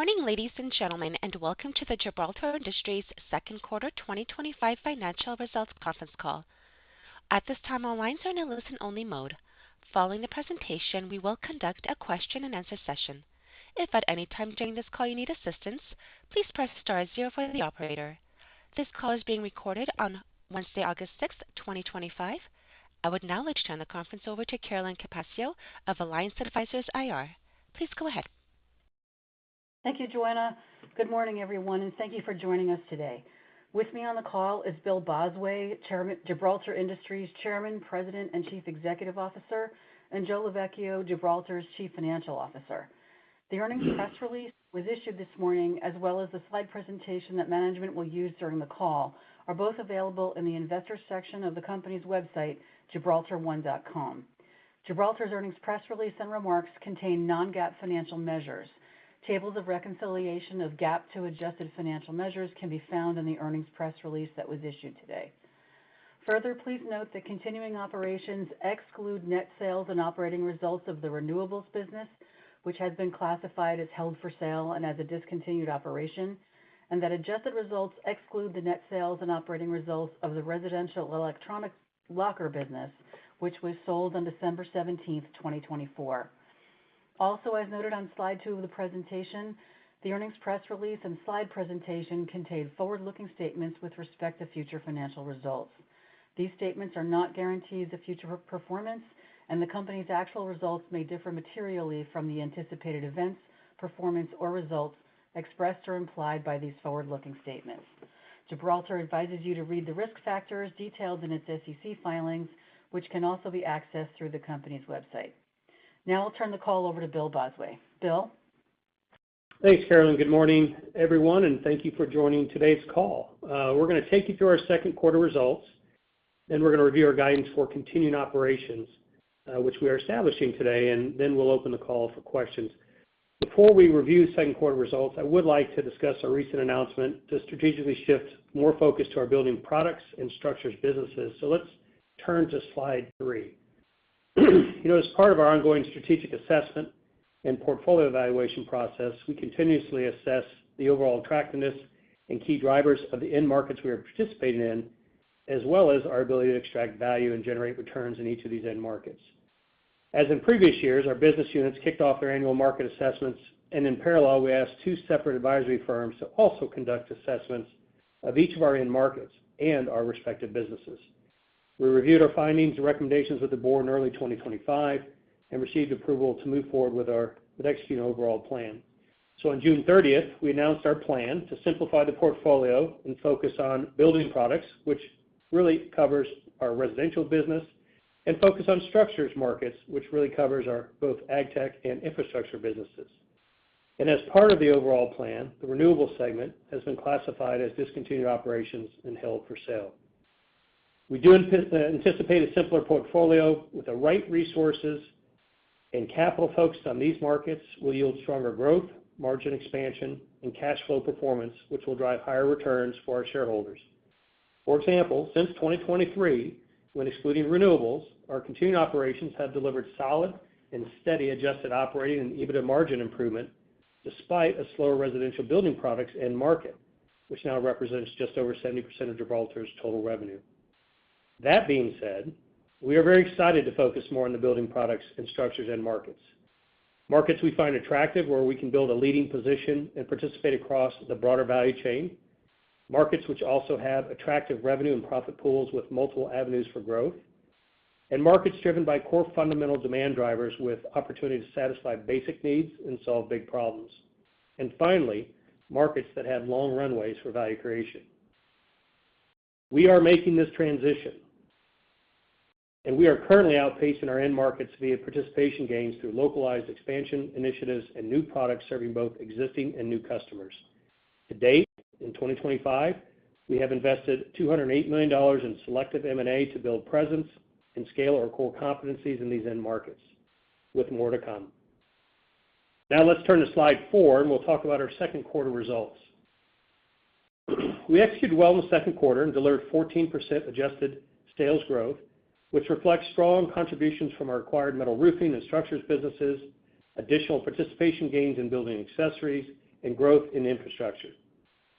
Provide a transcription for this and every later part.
morning, ladies and gentlemen, and welcome to the Gibraltar Industries second quarter 2025 financial results conference call. At this time, all lines are in a listen-only mode. Following the presentation, we will conduct a question-and-answer session. If at any time during this call you need assistance, please press star zero for the operator. This call is being recorded on Wednesday, August 6, 2025. I would now like to turn the conference over to Carolyn Capaccio of Alliance Advisors IR. Please go ahead. Thank you, Joanna. Good morning, everyone, and thank you for joining us today. With me on the call is Bill Bosway, Gibraltar Industries Chairman, President, and Chief Executive Officer, and Joe Lovecchio, Gibraltar's Chief Financial Officer. The earnings press release was issued this morning, as well as the slide presentation that management will use during the call, are both available in the Investors section of the company's website, gibraltar1.com. Gibraltar's earnings press release and remarks contain non-GAAP financial measures. Tables of reconciliation of GAAP to adjusted financial measures can be found in the earnings press release that was issued today. Further, please note that continuing operations exclude net sales and operating results of the renewables business, which has been classified as held for sale and as a discontinued operation, and that adjusted results exclude the net sales and operating results of the residential electronic locker business, which was sold on December 17, 2024. Also, as noted on slide 2 of the presentation, the earnings press release and slide presentation contain forward-looking statements with respect to future financial results. These statements are not guarantees of future performance, and the company's actual results may differ materially from the anticipated events, performance, or results expressed or implied by these forward-looking statements. Gibraltar advises you to read the risk factors detailed in its SEC filings, which can also be accessed through the company's website. Now I'll turn the call over to Bill Bosway. Bill? Thanks, Carolyn. Good morning, everyone, and thank you for joining today's call. We're going to take you through our second quarter results, then we're going to review our guidance for continuing operations, which we are establishing today, and then we'll open the call for questions. Before we review second quarter results, I would like to discuss our recent announcement to strategically shift more focus to our building products and structures businesses. So let's turn to slide 3. As part of our ongoing strategic assessment and portfolio evaluation process, we continuously assess the overall attractiveness and key drivers of the end markets we are participating in, as well as our ability to extract value and generate returns in each of these end markets. As in previous years, our business units kicked off their annual market assessments, and in parallel, we asked 2 separate advisory firms to also conduct assessments of each of our end markets and our respective businesses. We reviewed our findings and recommendations with the board in early 2025 and received approval to move forward with executing an overall plan. So on June 30th, we announced our plan to simplify the portfolio and focus on building products, which really covers our residential business, and focus on structures markets, which really covers our both ag tech and infrastructure businesses. And as part of the overall plan, the renewables segment has been classified as discontinued operations and held for sale. We do anticipate a simpler portfolio with the right resources and capital focused on these markets will yield stronger growth, margin expansion, and cash flow performance, which will drive higher returns for our shareholders. For example, since 2023, when excluding renewables, our continuing operations have delivered solid and steady adjusted operating and EBITDA margin improvement despite a slower residential building products end market, which now represents just over 70% of Gibraltar's total revenue. That being said, we are very excited to focus more on the building products and structures end markets. Markets we find attractive where we can build a leading position and participate across the broader value chain. Markets which also have attractive revenue and profit pools with multiple avenues for growth. And markets driven by core fundamental demand drivers with opportunity to satisfy basic needs and solve big problems. And finally, markets that have long runways for value creation. We are making this transition, and we are currently outpacing our end markets via participation gains through localized expansion initiatives and new products serving both existing and new customers. To date, in 2025, we have invested $208 million in selective M&A to build presence and scale our core competencies in these end markets, with more to come. Now let's turn to slide 4, and we'll talk about our second quarter results. We executed well in the second quarter and delivered 14% adjusted sales growth, which reflects strong contributions from our acquired metal roofing and structures businesses, additional participation gains in building accessories, and growth in infrastructure.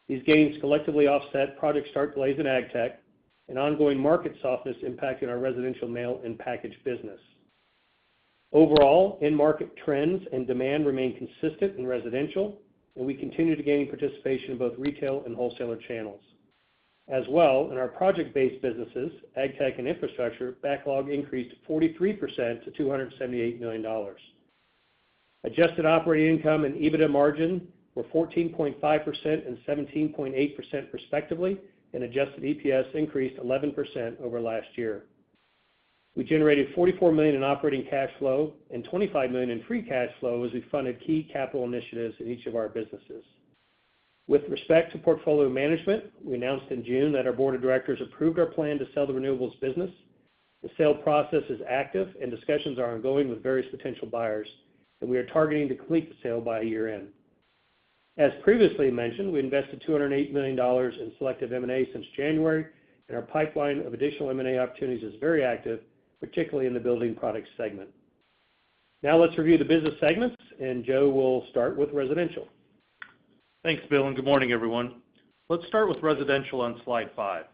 These gains collectively offset project start delays in ag tech and ongoing market softness impacting our residential mail and package business. Overall, end market trends and demand remain consistent in residential, and we continue to gain participation in both retail and wholesaler channels. As well, in our project-based businesses, ag tech and infrastructure, backlog increased 43% to $278 million. Adjusted operating income and EBITDA margin were 14.5% and 17.8% respectively, and adjusted EPS increased 11% over last year. We generated $44 million in operating cash flow and $25 million in free cash flow as we funded key capital initiatives in each of our businesses. With respect to portfolio management, we announced in June that our board of directors approved our plan to sell the renewables business. The sale process is active and discussions are ongoing with various potential buyers, and we are targeting to complete the sale by year-end. As previously mentioned, we invested $208 million in selective M&A since January, and our pipeline of additional M&A opportunities is very active, particularly in the building products segment. Now let's review the business segments, and Joe will start with residential. Thanks, Bill, and good morning, everyone. Let's start with residential on slide 5.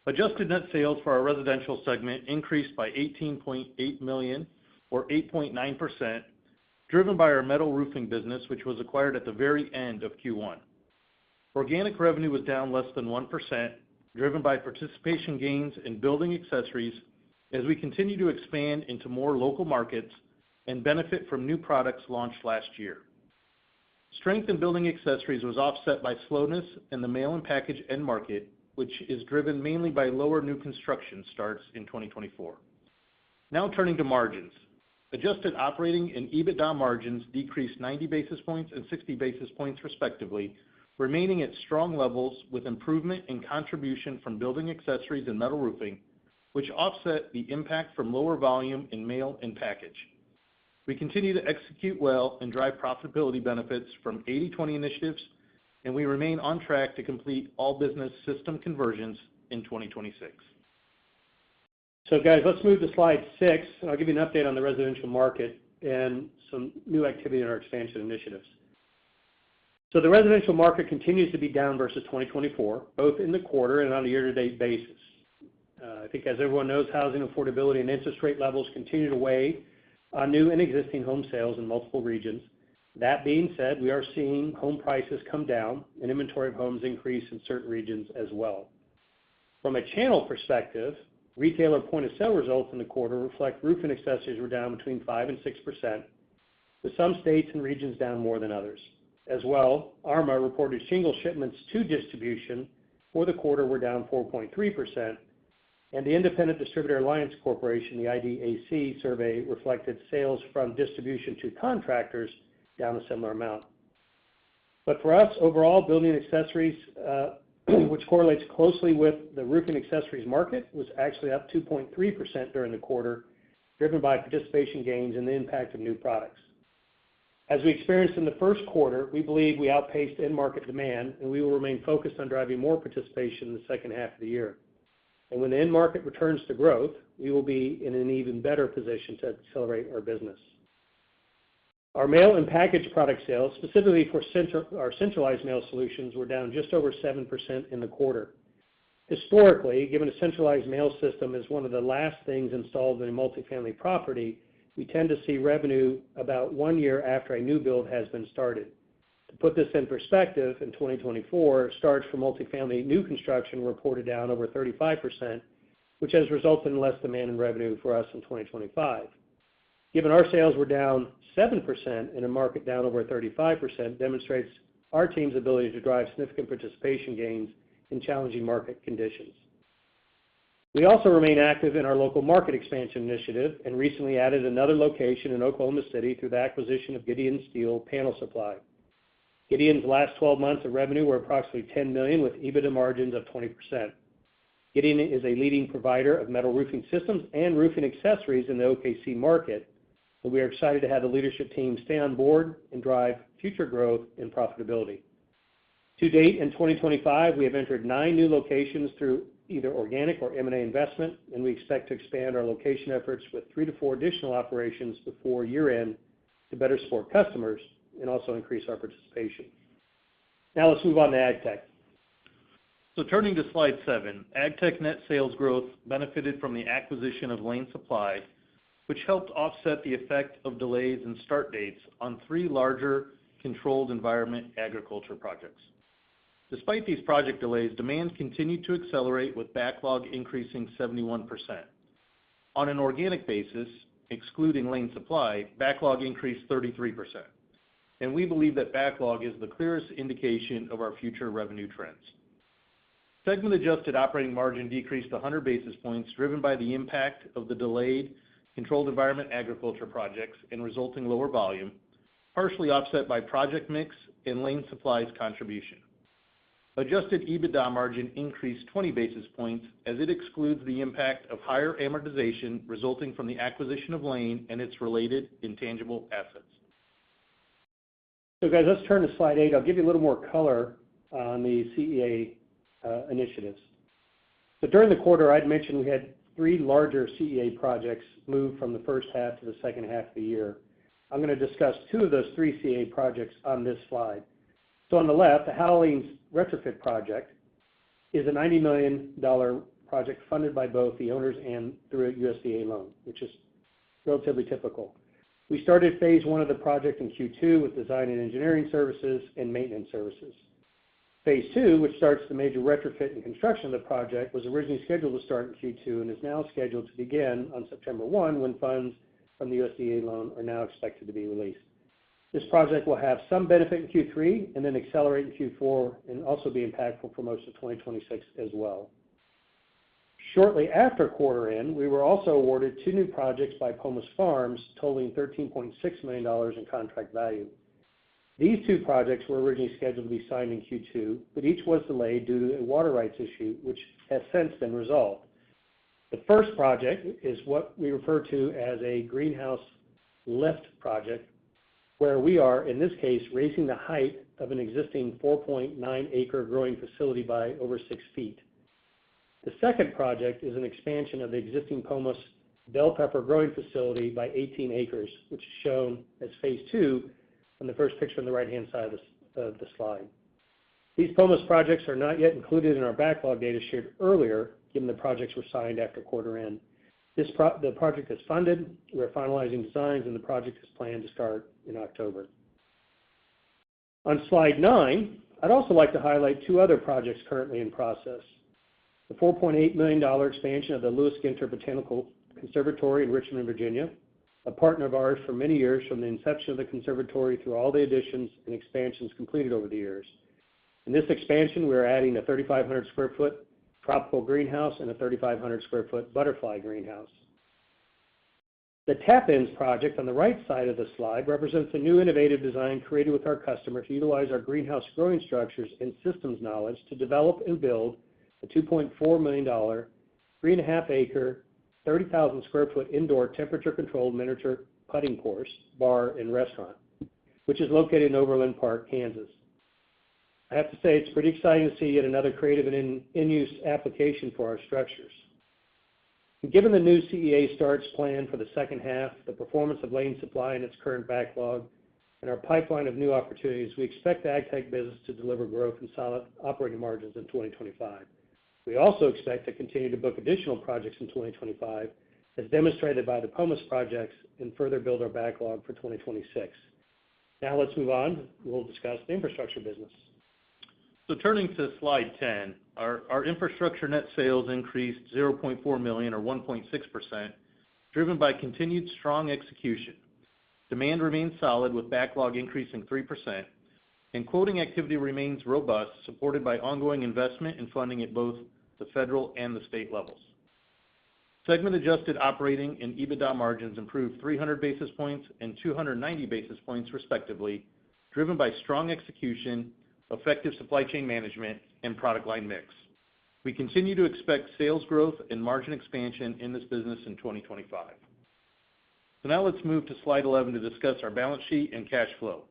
Adjusted net sales for our residential segment increased by $18.8 million, or 8.9%, driven by our metal roofing business, which was acquired at the very end of Q1. Organic revenue was down less than 1%, driven by participation gains in building accessories as we continue to expand into more local markets and benefit from new products launched last year. Strength in building accessories was offset by slowness in the mail and package end market, which is driven mainly by lower new construction starts in 2024. Now turning to margins. Adjusted operating and EBITDA margins decreased 90 basis points and 60 basis points respectively, remaining at strong levels with improvement in contribution from building accessories and metal roofing, which offset the impact from lower volume in mail and package. We continue to execute well and drive profitability benefits from 80/20 initiatives, and we remain on track to complete all business system conversions in 2026. So guys, let's move to slide 6, and I'll give you an update on the residential market and some new activity in our expansion initiatives. So the residential market continues to be down versus 2024, both in the quarter and on a year-to-date basis. I think as everyone knows, housing affordability and interest rate levels continue to weigh on new and existing home sales in multiple regions. That being said, we are seeing home prices come down and inventory of homes increase in certain regions as well. From a channel perspective, retailer point-of-sale results in the quarter reflect roofing accessories were down between 5% and 6%, with some states and regions down more than others. As well, ARMA reported shingle shipments to distribution for the quarter were down 4.3%, and the Independent Distributor Alliance Corporation, the IDAC survey, reflected sales from distribution to contractors down a similar amount. But for us, overall, building accessories, which correlates closely with the roofing accessories market, was actually up 2.3% during the quarter, driven by participation gains and the impact of new products. As we experienced in the first quarter, we believe we outpaced end market demand, and we will remain focused on driving more participation in the second half of the year. And when the end market returns to growth, we will be in an even better position to accelerate our business. Our mail and package product sales, specifically for our centralized mail solutions, were down just over 7% in the quarter. Historically, given a centralized mail system is one of the last things installed in a multifamily property, we tend to see revenue about 1 year after a new build has been started. To put this in perspective, in 2024, starts for multifamily new construction were reported down over 35%, which has resulted in less demand and revenue for us in 2025. Given our sales were down 7% in a market down over 35%, demonstrates our team's ability to drive significant participation gains in challenging market conditions. We also remain active in our local market expansion initiative and recently added another location in Oklahoma City through the acquisition of Gideon Steel Panel Supply. Gideon's last 12 months of revenue were approximately $10 million with EBITDA margins of 20%. Gideon is a leading provider of metal roofing systems and roofing accessories in the OKC market, and we are excited to have the leadership team stay on board and drive future growth and profitability. To date, in 2025, we have entered 9 new locations through either organic or M&A investment, and we expect to expand our location efforts with 3 to 4 additional operations before year-end to better support customers and also increase our participation. Now let's move on to AgTech. So turning to slide 7, AgTech net sales growth benefited from the acquisition of Lane Supply, which helped offset the effect of delays in start dates on 3 larger controlled environment agriculture projects. Despite these project delays, demand continued to accelerate with backlog increasing 71%. On an organic basis, excluding Lane Supply, backlog increased 33%. And we believe that backlog is the clearest indication of our future revenue trends. Segment adjusted operating margin decreased 100 basis points, driven by the impact of the delayed controlled environment agriculture projects and resulting lower volume, partially offset by project mix and Lane Supply's contribution. Adjusted EBITDA margin increased 20 basis points as it excludes the impact of higher amortization resulting from the acquisition of Lane and its related intangible assets. So guys, let's turn to slide 8. I'll give you a little more color on the CEA initiatives. So during the quarter, I'd mentioned we had 3 larger CEA projects move from the first half to the second half of the year. I'm going to discuss 2 of those 3 CEA projects on this slide. So on the left, the Halloweens retrofit project is a $90 million project funded by both the owners and through a USDA loan, which is relatively typical. We started phase 1 of the project in Q2 with design and engineering services and maintenance services. Phase 2, which starts the major retrofit and construction of the project, was originally scheduled to start in Q2 and is now scheduled to begin on September 1 when funds from the USDA loan are now expected to be released. This project will have some benefit in Q3 and then accelerate in Q4 and also be impactful for most of 2026 as well. Shortly after quarter end, we were also awarded 2 new projects by Pomus Farms totaling $13.6 million in contract value. These 2 projects were originally scheduled to be signed in Q2, but each was delayed due to a water rights issue, which has since been resolved. The first project is what we refer to as a greenhouse lift project, where we are, in this case, raising the height of an existing 4.9-acre growing facility by over 6 feet. The second project is an expansion of the existing Pomus bell pepper growing facility by 18 acres, which is shown as phase 2 on the first picture on the right-hand side of the slide. These Pomus projects are not yet included in our backlog data shared earlier, given the projects were signed after quarter end. The project is funded, we're finalizing designs, and the project is planned to start in October. On slide 9, I'd also like to highlight 2 other projects currently in process. The $4.8 million expansion of the Lewis Ginter Botanical Conservatory in Richmond, Virginia, a partner of ours for many years from the inception of the conservatory through all the additions and expansions completed over the years. In this expansion, we're adding a 3,500 square foot tropical greenhouse and a 3,500 square foot butterfly greenhouse. The Tap-Ins project on the right side of the slide represents a new innovative design created with our customer to utilize our greenhouse growing structures and systems knowledge to develop and build a $2.4 million, 3.5 acre, 30,000 square foot indoor temperature controlled miniature putting course, bar, and restaurant, which is located in Overland Park, Kansas. I have to say it's pretty exciting to see yet another creative and in-use application for our structures. And given the new CEA starts planned for the second half, the performance of Lane Supply and its current backlog, and our pipeline of new opportunities, we expect the AgTech business to deliver growth and solid operating margins in 2025. We also expect to continue to book additional projects in 2025, as demonstrated by the Pomus projects, and further build our backlog for 2026. Now let's move on. We'll discuss the infrastructure business. So turning to slide 10, our infrastructure net sales increased $0.4 million or 1.6%, driven by continued strong execution. Demand remains solid with backlog increasing 3%, and quoting activity remains robust, supported by ongoing investment and funding at both the federal and the state levels. Segment adjusted operating and EBITDA margins improved 300 basis points and 290 basis points respectively, driven by strong execution, effective supply chain management, and product line mix. We continue to expect sales growth and margin expansion in this business in 2025. So now let's move to slide 11 to discuss our balance sheet and cash flow.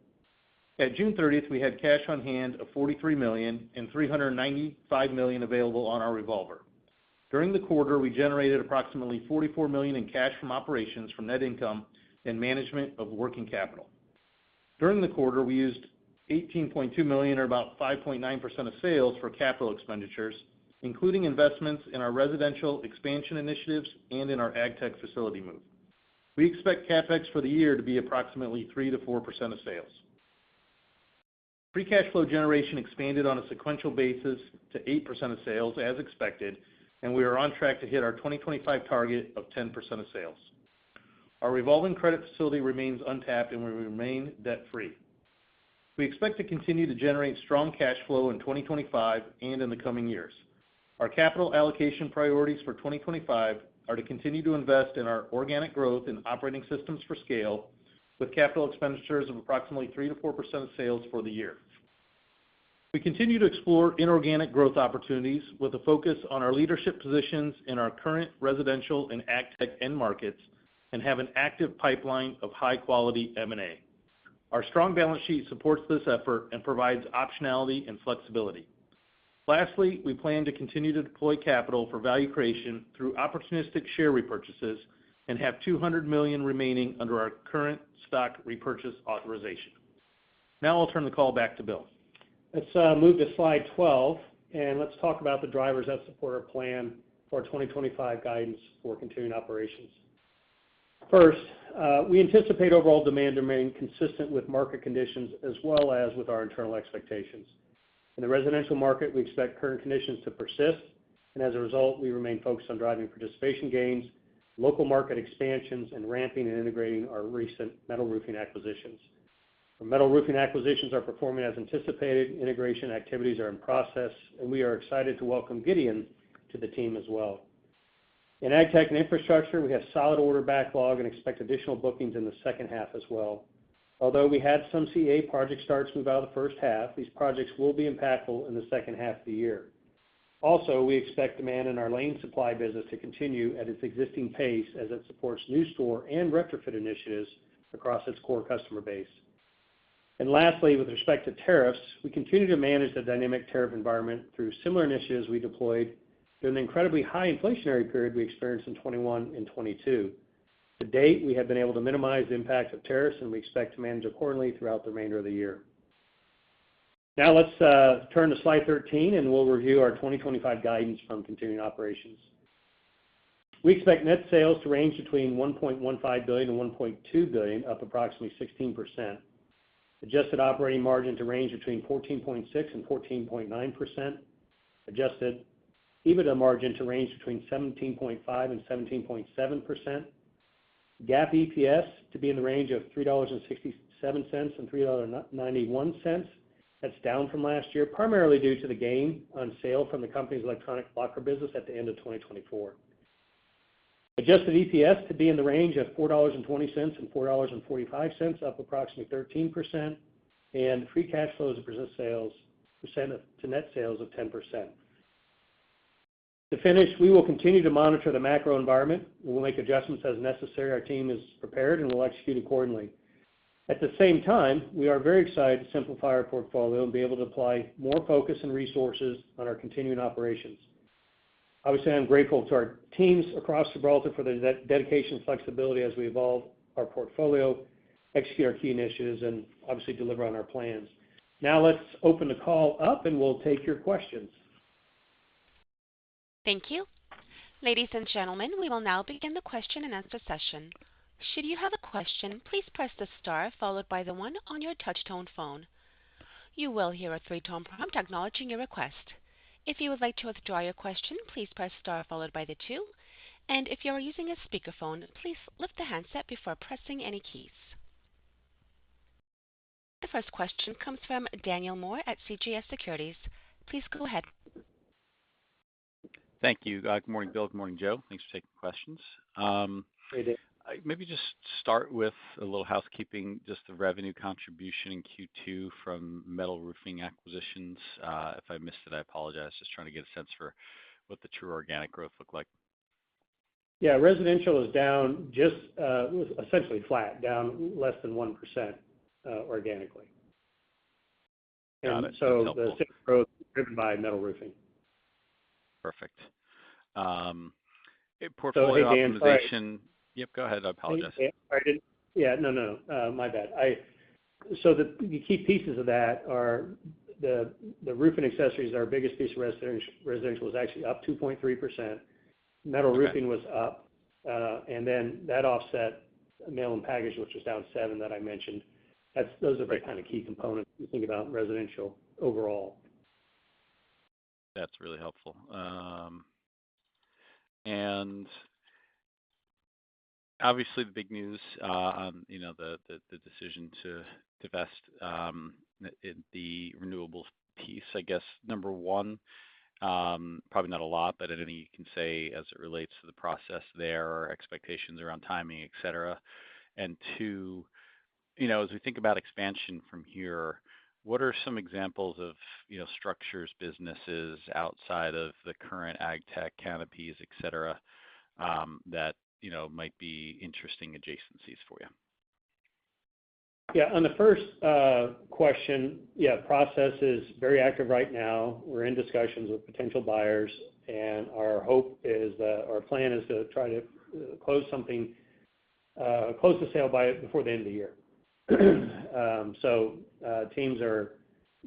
At June 30th, we had cash on hand of $43 million and $395 million available on our revolver. During the quarter, we generated approximately $44 million in cash from operations from net income and management of working capital. During the quarter, we used $18.2 million, or about 5.9% of sales, for capital expenditures, including investments in our residential expansion initiatives and in our ag tech facility move. We expect CapEx for the year to be approximately 3 to 4% of sales. Free cash flow generation expanded on a sequential basis to 8% of sales as expected, and we are on track to hit our 2025 target of 10% of sales. Our revolving credit facility remains untapped and we remain debt-free. We expect to continue to generate strong cash flow in 2025 and in the coming years. Our capital allocation priorities for 2025 are to continue to invest in our organic growth and operating systems for scale, with capital expenditures of approximately 3 to 4% of sales for the year. We continue to explore inorganic growth opportunities with a focus on our leadership positions in our current residential and ag tech end markets and have an active pipeline of high-quality M&A. Our strong balance sheet supports this effort and provides optionality and flexibility. Lastly, we plan to continue to deploy capital for value creation through opportunistic share repurchases and have $200 million remaining under our current stock repurchase authorization. Now I'll turn the call back to Bill. Let's move to slide 12, and let's talk about the drivers that support our plan for our 2025 guidance for continuing operations. First, we anticipate overall demand to remain consistent with market conditions as well as with our internal expectations. In the residential market, we expect current conditions to persist, and as a result, we remain focused on driving participation gains, local market expansions, and ramping and integrating our recent metal roofing acquisitions. Our metal roofing acquisitions are performing as anticipated, integration activities are in process, and we are excited to welcome Gideon to the team as well. In ag tech and infrastructure, we have solid order backlog and expect additional bookings in the second half as well. Although we had some CA project starts move out of the first half, these projects will be impactful in the second half of the year. Also, we expect demand in our lane supply business to continue at its existing pace as it supports new store and retrofit initiatives across its core customer base. And lastly, with respect to tariffs, we continue to manage the dynamic tariff environment through similar initiatives we deployed during the incredibly high inflationary period we experienced in 21 and 22. To date, we have been able to minimize the impact of tariffs, and we expect to manage accordingly throughout the remainder of the year. Now let's turn to slide 13, and we'll review our 2025 guidance from continuing operations. We expect net sales to range between $1.15 billion and $1.2 billion, up approximately 16%. Adjusted operating margin to range between 14.6% and 14.9%. Adjusted EBITDA margin to range between 17.5% and 17.7%. GAAP EPS to be in the range of $3.67 and $3.91. That's down from last year, primarily due to the gain on sale from the company's electronic locker business at the end of 2024. Adjusted EPS to be in the range of $4.20 and $4.45, up approximately 13%, and free cash flow as a percent to net sales of 10%. To finish, we will continue to monitor the macro environment, and we'll make adjustments as necessary. Our team is prepared and will execute accordingly. At the same time, we are very excited to simplify our portfolio and be able to apply more focus and resources on our continuing operations. Obviously, I'm grateful to our teams across Gibraltar for their dedication and flexibility as we evolve our portfolio, execute our key initiatives, and obviously deliver on our plans. Now let's open the call up, and we'll take your questions. Thank you. Ladies and gentlemen, we will now begin the question and answer session. Should you have a question, please press the star followed by the 1 on your touch-tone phone. You will hear a 3-tone prompt acknowledging your request. If you would like to withdraw your question, please press star followed by the 2. And if you are using a speakerphone, please lift the handset before pressing any keys. The first question comes from Daniel Moore at CJS Securities. Please go ahead. Thank you. Good morning, Bill. Good morning, Joe. Thanks for taking questions. Hey, Dan. Maybe just start with a little housekeeping, just the revenue contribution in Q2 from metal roofing acquisitions. If I missed it, I apologize. Just trying to get a sense for what the true organic growth looked like. Yeah, residential is down just essentially flat, down less than 1% organically. Got And it. so the sales growth is driven by metal roofing. Perfect. Portfolio so, hey, Dan, optimization. Yep, go ahead. I apologize. No, my bad. So the key pieces of that are the roof and accessories. Our biggest piece of residential was actually up 2.3%. Metal roofing was up, and then that offset mail and package, which was down 7 that I mentioned. Those are the kind of key components you think about residential overall. That's really helpful. And obviously, the big news on the decision to divest in the renewables piece. I guess number one, probably not a lot, but anything you can say as it relates to the process there, or expectations around timing, et cetera. And two, as we think about expansion from here, what are some examples of structures businesses outside of the current ag tech canopies, et cetera, that might be interesting adjacencies for you? Yeah, on the first question, process is very active right now. We're in discussions with potential buyers, and our plan is to try to close the sale before the end of the year. So teams are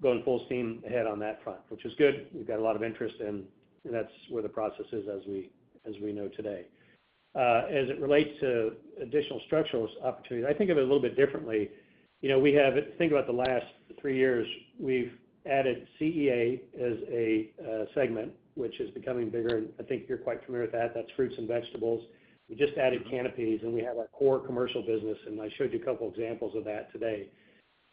going full steam ahead on that front, which is good. We've got a lot of interest, and that's where the process is as we know today. As it relates to additional structural opportunities, I think of it a little bit differently. Think about the last 3 years, we've added CEA as a segment, which is becoming bigger, and I think you're quite familiar with that. That's fruits and vegetables. We just added canopies, and we have our core commercial business, and I showed you a couple examples of that today.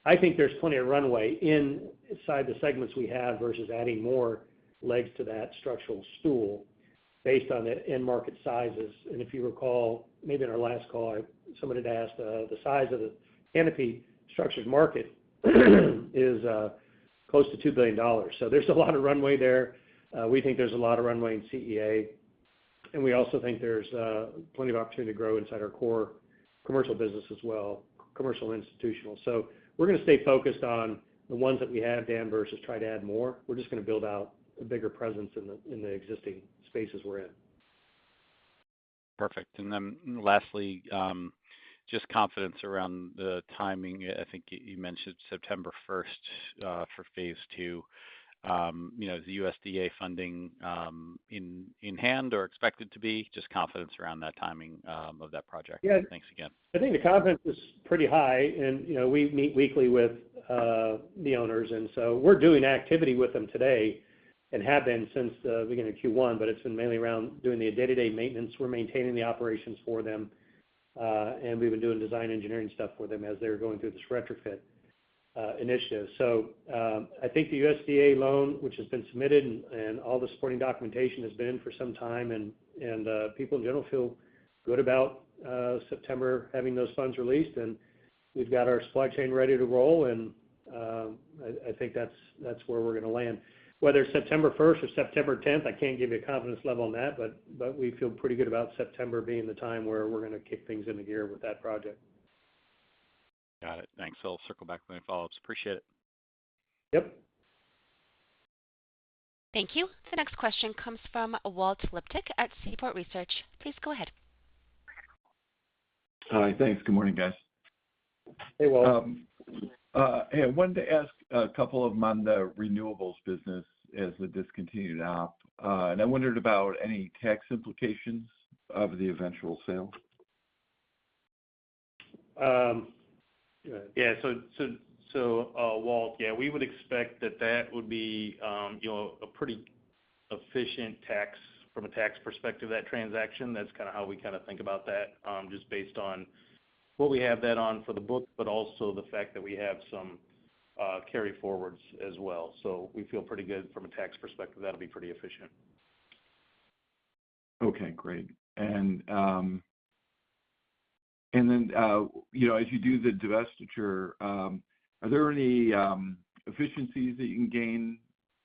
I think there's plenty of runway inside the segments we have versus adding more legs to that structural stool based on the end market sizes. And if you recall, maybe in our last call, somebody had asked the size of the canopy structures market is close to $2 billion. So there's a lot of runway there. We think there's a lot of runway in CEA. And we also think there's plenty of opportunity to grow inside our core commercial business as well, commercial and institutional. So we're going to stay focused on the ones that we have, Dan, versus try to add more. We're just going to build out a bigger presence in the existing spaces we're in. Perfect. And then lastly, just confidence around the timing. I think you mentioned September 1st for phase 2. Is the USDA funding in hand or expected to be? Just confidence around that timing of that project. Yeah. Thanks again. I think the confidence is pretty high, and we meet weekly with the owners, and so we're doing activity with them today and have been since the beginning of Q1, but it's been mainly around doing the day-to-day maintenance. We're maintaining the operations for them, and we've been doing design engineering stuff for them as they're going through this retrofit initiative. So I think the USDA loan, which has been submitted, and all the supporting documentation has been in for some time, and people in general feel good about September having those funds released, and we've got our supply chain ready to roll, and I think that's where we're going to land. Whether it's September 1st or September 10th, I can't give you a confidence level on that, but we feel pretty good about September being the time where we're going to kick things into gear with that project. Got it. Thanks. I'll circle back with any follow-ups. Appreciate it. Yep. Thank you. The next question comes from Walt Liptak at Seaport Research. Please go ahead. Hi, thanks. Good morning, guys. Hey, Walt. Hey, I wanted to ask a couple of them on the renewables business as a discontinued op, and I wondered about any tax implications of the eventual sale. Yeah, so Walt, yeah, we would expect that would be a pretty efficient tax from a tax perspective, that transaction. That's kind of how we kind of think about that, just based on what we have that on for the book, but also the fact that we have some carry forwards as well. So we feel pretty good from a tax perspective. That'll be pretty efficient. Okay, great. And then, as you do the divestiture, are there any efficiencies that you can gain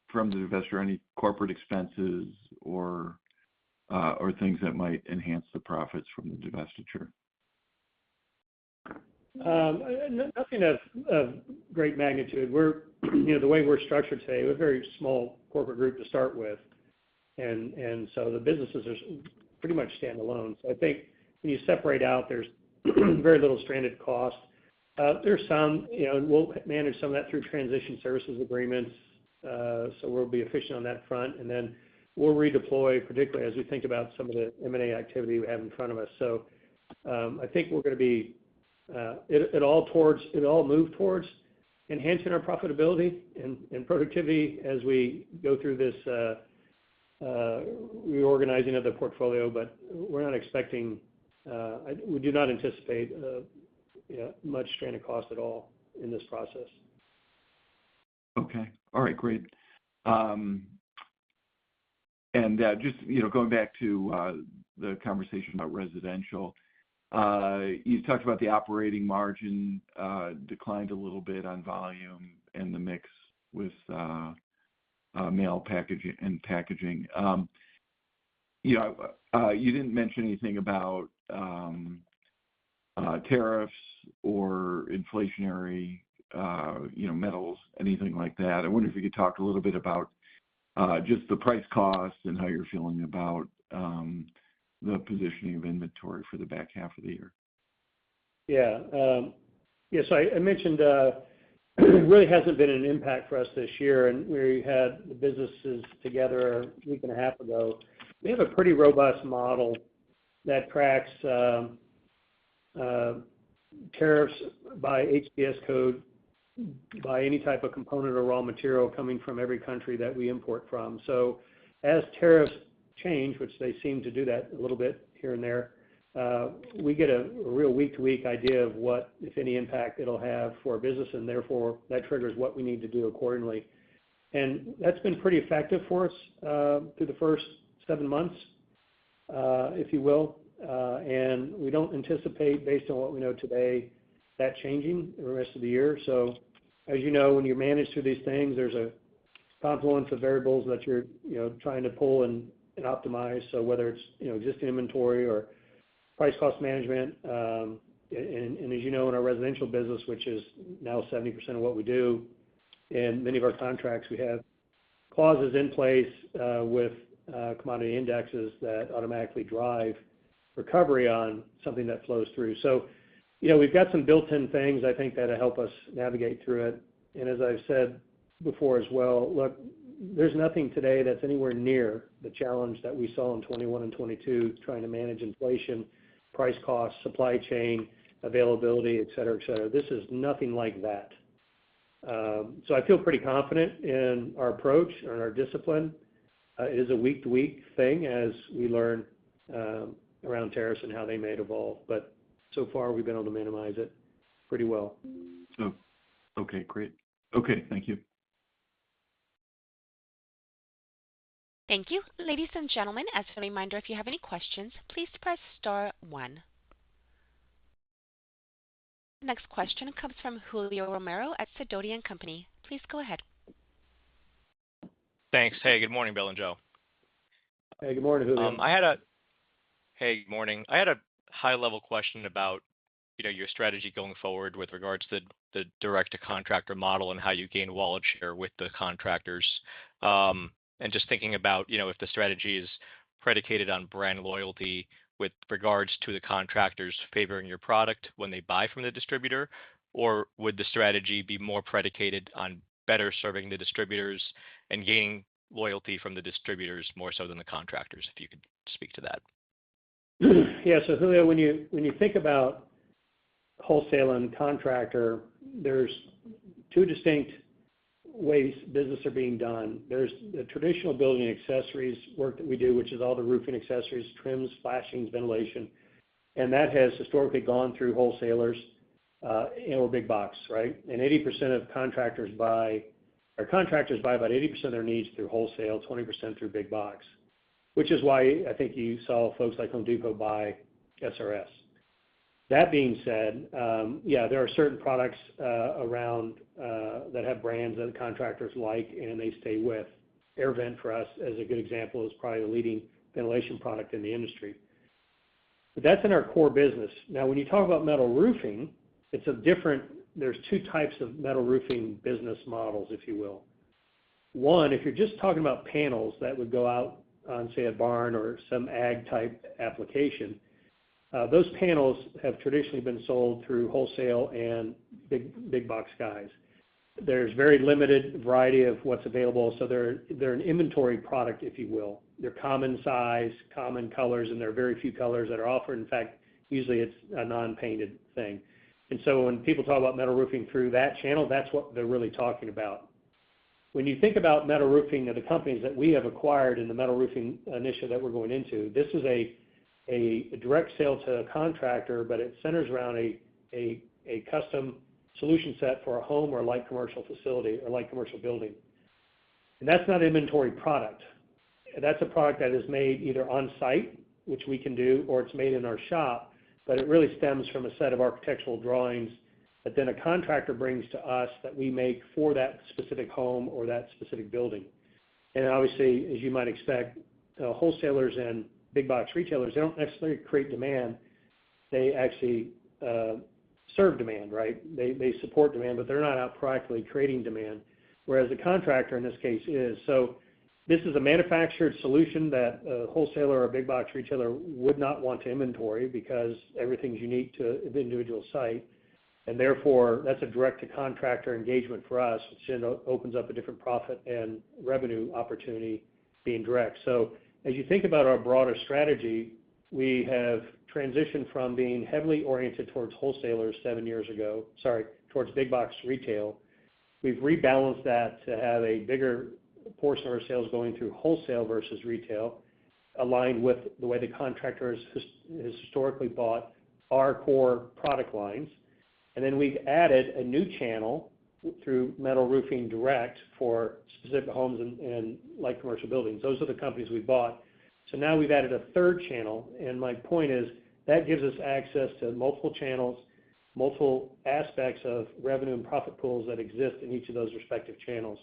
from the divestiture, any corporate expenses or things that might enhance the profits from the divestiture? Nothing of great magnitude. We're, the way we're structured today, we're a very small corporate group to start with, and so the businesses are pretty much standalone. So I think when you separate out, there's very little stranded cost. There's some, and we'll manage some of that through transition services agreements, so we'll be efficient on that front, and then we'll redeploy, particularly as we think about some of the M&A activity we have in front of us. So I think we're going to be it all move towards enhancing our profitability and productivity as we go through this reorganizing of the portfolio. But we're not expecting, we do not anticipate much strain of cost at all in this process. Okay. All right. Great. And just going back to the conversation about residential, you talked about the operating margin declined a little bit on volume and the mix with mail packaging and packaging. You didn't mention anything about tariffs or inflationary, metals, anything like that. I wonder if you could talk a little bit about just the price cost and how you're feeling about the positioning of inventory for the back half of the year. So I mentioned it really hasn't been an impact for us this year, and we had the businesses together a week and a half ago. We have a pretty robust model that tracks tariffs by HPS code, by any type of component or raw material coming from every country that we import from. So as tariffs change, which they seem to do that a little bit here and there, we get a real week-to-week idea of what, if any, impact it'll have for our business, and therefore that triggers what we need to do accordingly. And that's been pretty effective for us through the first 7 months, if you will. And we don't anticipate, based on what we know today, that changing the rest of the year. So, as you know, when you manage through these things, there's a confluence of variables that you're trying to pull and optimize. So whether it's existing inventory or price cost management, and as you know, in our residential business, which is now 70% of what we do, in many of our contracts, we have clauses in place with commodity indexes that automatically drive recovery on something that flows through. So, we've got some built-in things, I think, that'll help us navigate through it. And as I've said before as well, look, there's nothing today that's anywhere near the challenge that we saw in 21 and 22, trying to manage inflation, price costs, supply chain, availability, et cetera, et cetera. This is nothing like that. So I feel pretty confident in our approach and our discipline. It is a week-to-week thing as we learn around tariffs and how they may evolve. But so far, we've been able to minimize it pretty well. Oh, okay, great. Okay, thank you. Thank you. Ladies and gentlemen, as a reminder, if you have any questions, please press star 1. The next question comes from Julio Romero at Sidoti & Company. Please go ahead. Thanks. Hey, good morning, Bill and Joe. Hey, good morning, Julio. Good morning. I had a high-level question about, your strategy going forward with regards to the direct-to-contractor model and how you gain wallet share with the contractors. And just thinking about, if the strategy is predicated on brand loyalty with regards to the contractors favoring your product when they buy from the distributor, or would the strategy be more predicated on better serving the distributors and gaining loyalty from the distributors more so than the contractors, if you could speak to that? Yeah, so Julio, when you think about wholesale and contractor, there's two distinct ways business are being done. There's the traditional building accessories work that we do, which is all the roofing accessories, trims, flashings, ventilation, and that has historically gone through wholesalers or big box, right? And 80% of contractors buy about 80% of their needs through wholesale, 20% through big box, which is why I think you saw folks like Home Depot buy SRS. That being said, there are certain products around that have brands that the contractors like and they stay with. AirVent for us, as a good example, is probably the leading ventilation product in the industry. But that's in our core business. Now, when you talk about metal roofing, there's two types of metal roofing business models, if you will. One, if you're just talking about panels that would go out on, say, a barn or some ag type application, Those panels have traditionally been sold through wholesale and big box guys. There's very limited variety of what's available, so they're an inventory product, if you will. They're common size, common colors, and there are very few colors that are offered. In fact, usually it's a non-painted thing. And so when people talk about metal roofing through that channel, that's what they're really talking about. When you think about metal roofing and the companies that we have acquired in the metal roofing initiative that we're going into, this is a direct sale to a contractor, but it centers around a custom solution set for a home or a light commercial facility or light commercial building. And that's not an inventory product. That's a product that is made either on site, which we can do, or it's made in our shop, but it really stems from a set of architectural drawings that then a contractor brings to us that we make for that specific home or that specific building. And obviously, as you might expect, wholesalers and big box retailers, they don't necessarily create demand. They actually serve demand, right? They support demand, but they're not out proactively creating demand, whereas the contractor in this case is. So this is a manufactured solution that a wholesaler or a big box retailer would not want to inventory because everything's unique to the individual site. And therefore, that's a direct-to-contractor engagement for us, which then opens up a different profit and revenue opportunity being direct. So as you think about our broader strategy, we have transitioned from being heavily oriented towards wholesalers towards big box retail. We've rebalanced that to have a bigger portion of our sales going through wholesale versus retail, aligned with the way the contractor has historically bought our core product lines. And then we've added a new channel through Metal Roofing Direct for specific homes and light commercial buildings. Those are the companies we bought. So now we've added a third channel, and my point is that gives us access to multiple channels, multiple aspects of revenue and profit pools that exist in each of those respective channels.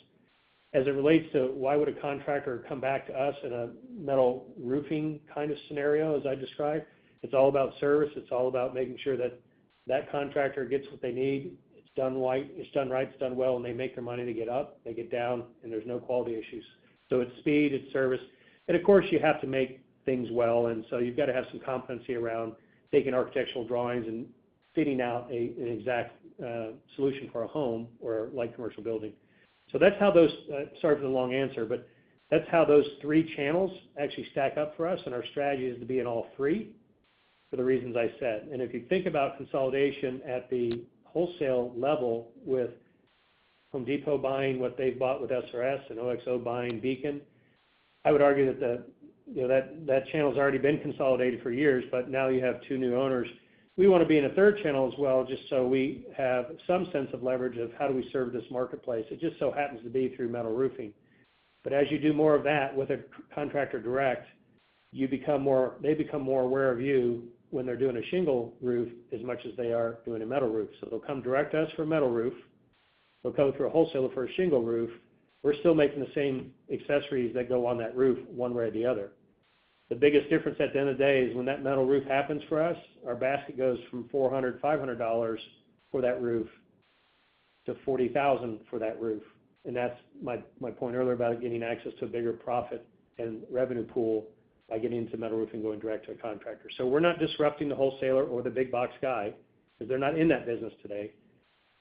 As it relates to why would a contractor come back to us in a metal roofing kind of scenario, as I described, it's all about service. It's all about making sure that that contractor gets what they need. It's done right, it's done well, and they make their money. They get up, they get down, and there's no quality issues. So it's speed, it's service. And of course, you have to make things well, and so you've got to have some competency around taking architectural drawings and fitting out an exact solution for a home or a light commercial building. So that's how those, sorry for the long answer, but that's how those three channels actually stack up for us, and our strategy is to be in all three for the reasons I said. And if you think about consolidation at the wholesale level with Home Depot buying what they've bought with SRS and OXO buying Beacon, I would argue that that channel's already been consolidated for years, but now you have two new owners. We want to be in a third channel as well, just so we have some sense of leverage of how do we serve this marketplace. It just so happens to be through metal roofing. But as you do more of that with a contractor direct, they become more aware of you when they're doing a shingle roof as much as they are doing a metal roof. So they'll come direct to us for a metal roof. They'll go through a wholesaler for a shingle roof. We're still making the same accessories that go on that roof one way or the other. The biggest difference at the end of the day is when that metal roof happens for us, our basket goes from $400, $500 for that roof to $40,000 for that roof. And that's my point earlier about getting access to a bigger profit and revenue pool by getting into metal roofing going direct to a contractor. So we're not disrupting the wholesaler or the big box guy because they're not in that business today.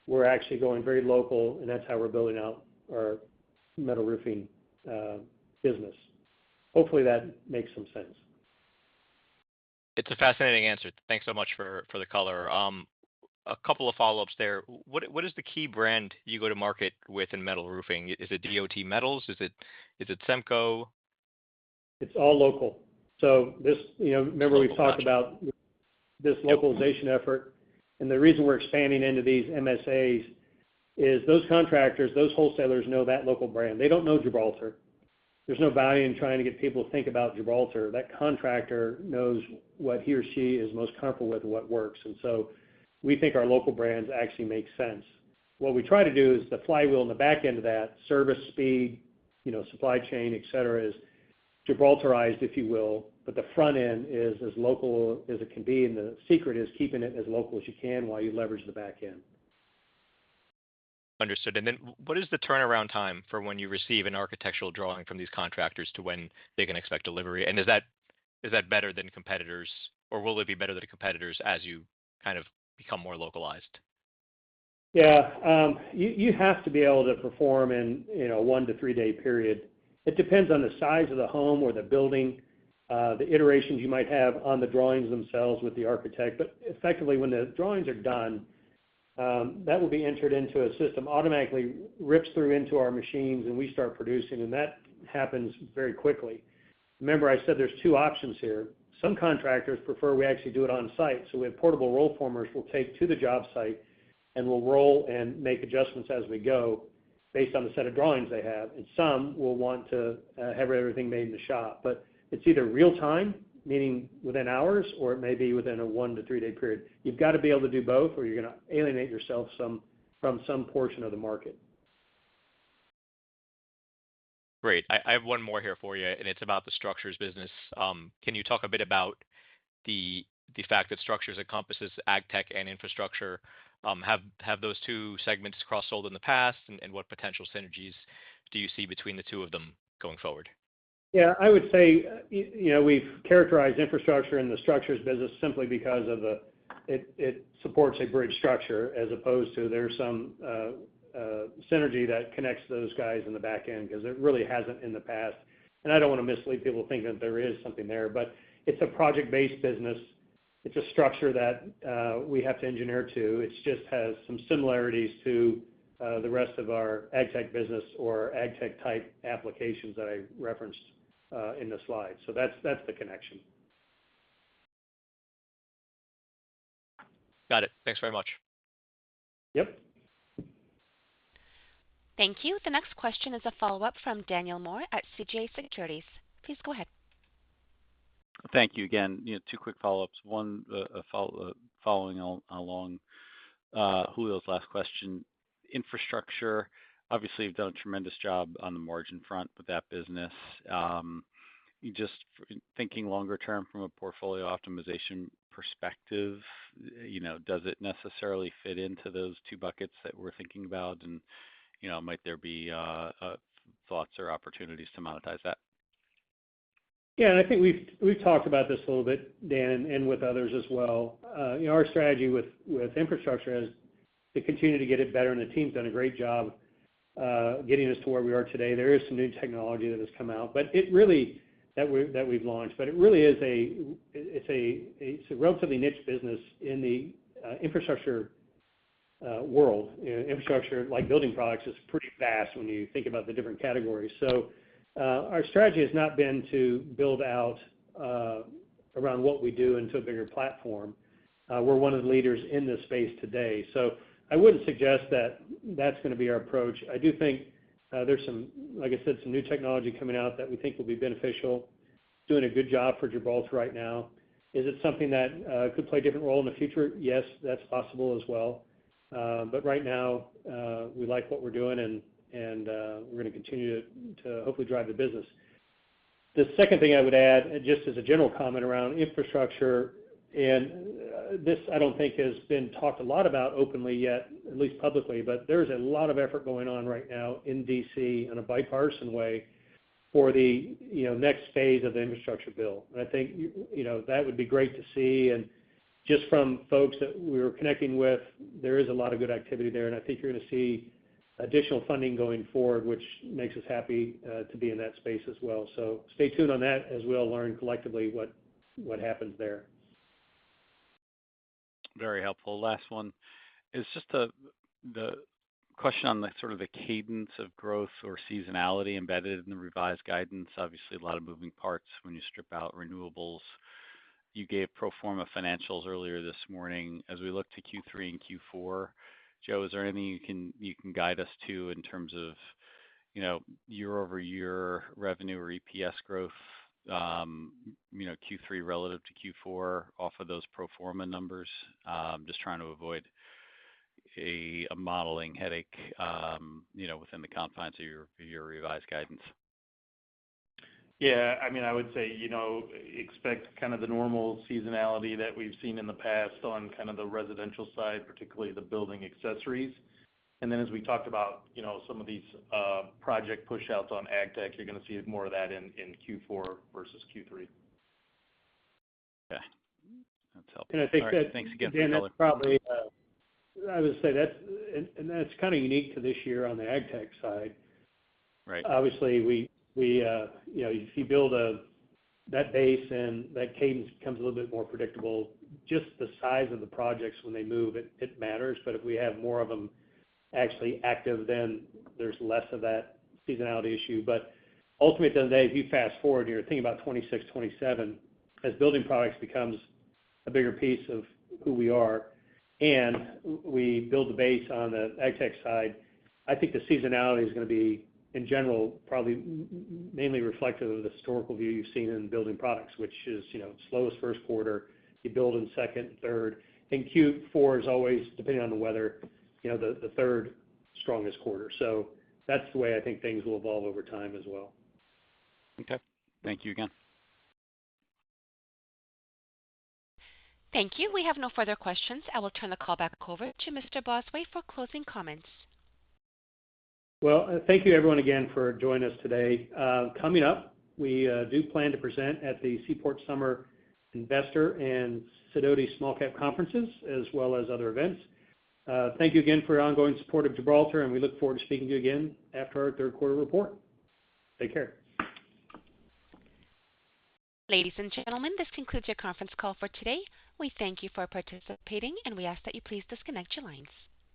We're actually going very local, and that's how we're building out our metal roofing business. Hopefully that makes some sense. It's a fascinating answer. Thanks so much for the color. A couple of follow-ups there. What is the key brand you go to market with in metal roofing? Is it DOT Metals? Is it Semco? It's all local. So this, remember we've talked gotcha. about this localization effort, and the reason we're expanding into these MSAs is those contractors, those wholesalers know that local brand. They don't know Gibraltar. There's no value in trying to get people to think about Gibraltar. That contractor knows what he or she is most comfortable with and what works. And so we think our local brands actually make sense. What we try to do is the flywheel in the back end of that, service, speed, supply chain, et cetera, is Gibraltarized, if you will, but the front end is as local as it can be, and the secret is keeping it as local as you can while you leverage the back end. Understood. And then what is the turnaround time for when you receive an architectural drawing from these contractors to when they can expect delivery? And is that better than competitors or will it be better than the competitors as you kind of become more localized? Yeah, you have to be able to perform in 1 to 3 day period. It depends on the size of the home or the building, the iterations you might have on the drawings themselves with the architect. But effectively, when the drawings are done, that will be entered into a system, automatically rips through into our machines, and we start producing, and that happens very quickly. Remember, I said there's 2 options here. Some contractors prefer we actually do it on site, so we have portable roll formers we'll take to the job site, and we'll roll and make adjustments as we go based on the set of drawings they have. And some will want to have everything made in the shop. But it's either real time, meaning within hours, or it may be within a 1 to 3 day period. You've got to be able to do both, or you're going to alienate yourself from some portion of the market. Great. I have one more here for you, and it's about the structures business. Can you talk a bit about the fact that structures encompasses ag tech and infrastructure? Have those 2 segments cross-sold in the past, and what potential synergies do you see between the 2 of them going forward? Yeah, I would say, we've characterized infrastructure in the structures business simply because of it supports a bridge structure, as opposed to there's some synergy that connects those guys in the back end, because it really hasn't in the past. And I don't want to mislead people thinking that there is something there, but it's a project-based business. It's a structure that we have to engineer to. It just has some similarities to the rest of our ag tech business or ag tech type applications that I referenced in the slide. So that's the connection. Got it. Thanks very much. Yep. Thank you. The next question is a follow-up from Daniel Moore at CJS Securities. Please go ahead. Thank you again. 2 quick follow-ups. One, following along Julio's last question. Infrastructure, obviously, you've done a tremendous job on the margin front with that business. You just thinking longer term from a portfolio optimization perspective, does it necessarily fit into those 2 buckets that we're thinking about? And, might there be thoughts or opportunities to monetize that? Yeah, and I think we've talked about this a little bit, Dan, and with others as well. Our strategy with infrastructure is to continue to get it better, and the team's done a great job getting us to where we are today. There is some new technology that has come out, but it really that we've launched. But it really is it's a relatively niche business in the infrastructure world. Infrastructure, like building products, is pretty vast when you think about the different categories. So our strategy has not been to build out around what we do into a bigger platform. We're one of the leaders in this space today. So I wouldn't suggest that that's going to be our approach. I do think there's some, like I said, some new technology coming out that we think will be beneficial. Doing a good job for Gibraltar right now. Is it something that could play a different role in the future? Yes, that's possible as well. But right now, we like what we're doing, and we're going to continue to hopefully drive the business. The second thing I would add, just as a general comment around infrastructure, and this I don't think has been talked a lot about openly yet, at least publicly, but there's a lot of effort going on right now in D.C. in a bipartisan way for the next phase of the infrastructure bill. And I think that would be great to see. And just from folks that we were connecting with, there is a lot of good activity there, and I think you're going to see additional funding going forward, which makes us happy to be in that space as well. So stay tuned on that as we'll learn collectively what happens there. Very helpful. Last one is just the question on the sort of the cadence of growth or seasonality embedded in the revised guidance. Obviously, a lot of moving parts when you strip out renewables. You gave pro forma financials earlier this morning. As we look to Q3 and Q4, Joe, is there anything you can guide us to in terms of year-over-year revenue or EPS growth? Q3 relative to Q4 off of those pro forma numbers. Just trying to avoid a modeling headache, within the confines of your revised guidance. Yeah, I would say, expect kind of the normal seasonality that we've seen in the past on kind of the residential side, particularly the building accessories. And then as we talked about, some of these project push-outs on ag tech, you're going to see more of that in Q4 versus Q3. Okay. That's helpful. And I think All right. that, Thanks again for Dan, the that's color. probably, I would say that's kind of unique to this year on the ag tech side. Right. Obviously, you know, if you build that base and that cadence becomes a little bit more predictable, just the size of the projects when they move, it matters. But if we have more of them actually active, then there's less of that seasonality issue. But ultimately, at the end of the day, if you fast forward and you're thinking about 26, 27, as building products becomes a bigger piece of who we are, and we build the base on the ag tech side, I think the seasonality is going to be, in general, probably mainly reflective of the historical view you've seen in building products, which is, you know, slowest first quarter, you build in second, third, and Q4 is always, depending on the weather, you know, the third strongest quarter. So that's the way I think things will evolve over time as well. Okay. Thank you again. Thank you. We have no further questions. I will turn the call back over to Mr. Bosway for closing comments. Well, thank you everyone again for joining us today. Coming up, we do plan to present at the Seaport Summer Investor and Sidoti Small Cap Conferences, as well as other events. Thank you again for your ongoing support of Gibraltar, and we look forward to speaking to you again after our third quarter report. Take care. Ladies and gentlemen, this concludes your conference call for today. We thank you for participating, and we ask that you please disconnect your lines.